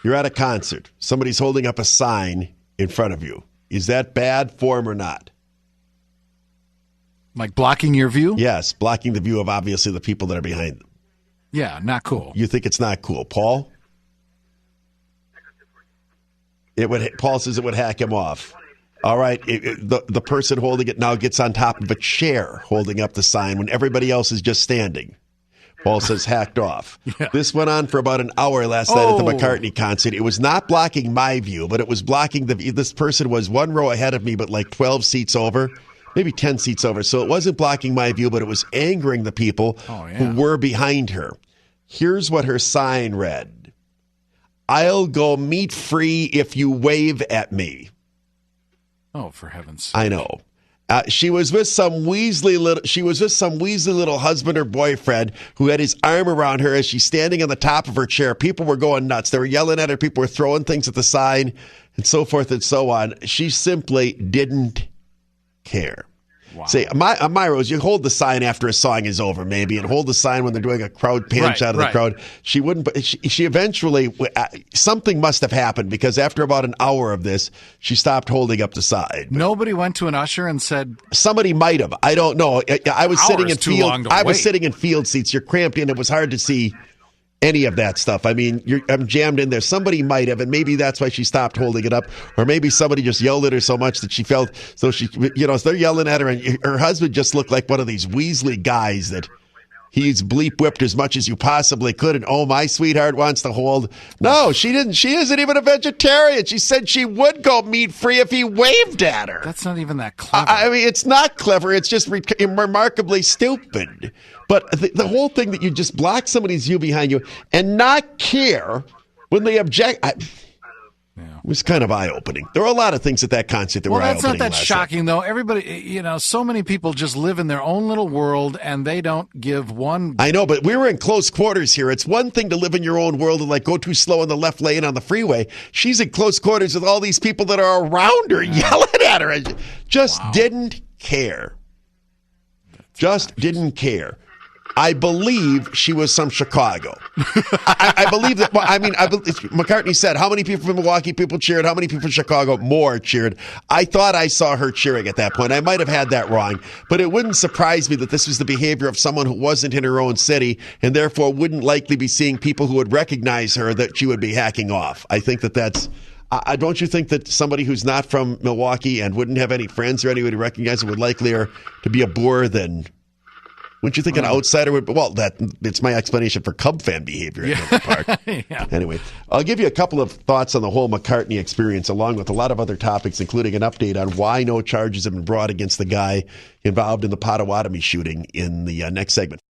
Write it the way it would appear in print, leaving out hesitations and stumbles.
You're at a concert. Somebody's holding up a sign in front of you. Is that bad form or not? Like blocking your view? Yes, blocking the view of obviously the people that are behind them. Yeah, not cool. You think it's not cool. Paul? Paul says it would hack him off. All right, the person holding it now gets on top of a chair holding up the sign when everybody else is just standing. Paul says hacked off. Yeah. This went on for about an hour last night at the McCartney concert. It was not blocking my view, but it was blocking the view. This person was one row ahead of me, but like 12 seats over, maybe 10 seats over. So it wasn't blocking my view, but it was angering the people who were behind her. Here's what her sign read. I'll go meat free if you wave at me. Oh, for heaven's sake. I know. She was with some Weasley little husband or boyfriend who had his arm around her as she's standing on the top of her chair. People were going nuts. They were yelling at her. People were throwing things at the sign and so forth and so on. She simply didn't care. Wow. Say, Myros, you hold the sign after a song is over, maybe, and hold the sign when they're doing a crowd punch out of the crowd. She wouldn't, but she eventually, something must have happened because after about an hour of this, she stopped holding up the sign. Nobody went to an usher and said, somebody might have. I don't know. I was sitting in field seats. You're cramped in. It was hard to see any of that stuff. I mean, I'm jammed in there. Somebody might have, and maybe that's why she stopped holding it up, or maybe somebody just yelled at her so much that she felt, so they're yelling at her, and her husband just looked like one of these Weasley guys that he's bleep whipped as much as you possibly could, and my sweetheart wants to hold. No, she didn't. She isn't even a vegetarian. She said she would go meat free if he waved at her. That's not even that clever. I mean, it's not clever. It's just remarkably stupid. But the whole thing that you just block somebody's view behind you and not care when they object, it was kind of eye-opening. There were a lot of things at that concert that were eye-opening. Well, that's not that shocking, though. Everybody, so many people just live in their own little world, and they don't give one. I know, but we were in close quarters here. It's one thing to live in your own world and go too slow on the left lane on the freeway. She's in close quarters with all these people that are around her, yelling at her. Just didn't care. Didn't care. I believe she was from Chicago. I believe that. Well, I mean, McCartney said, how many people from Milwaukee people cheered? How many people from Chicago more cheered? I thought I saw her cheering at that point. I might have had that wrong, but it wouldn't surprise me that this was the behavior of someone who wasn't in her own city and therefore wouldn't likely be seeing people who would recognize her that she would be hacking off. I think that's. Don't you think that somebody who's not from Milwaukee and wouldn't have any friends or anybody to recognize her would likelier to be a bore than? Wouldn't you think an outsider would? Well, it's my explanation for Cub fan behavior at Miller Park. Yeah. Anyway, I'll give you a couple of thoughts on the whole McCartney experience, along with a lot of other topics, including an update on why no charges have been brought against the guy involved in the Potawatomi shooting in the next segment.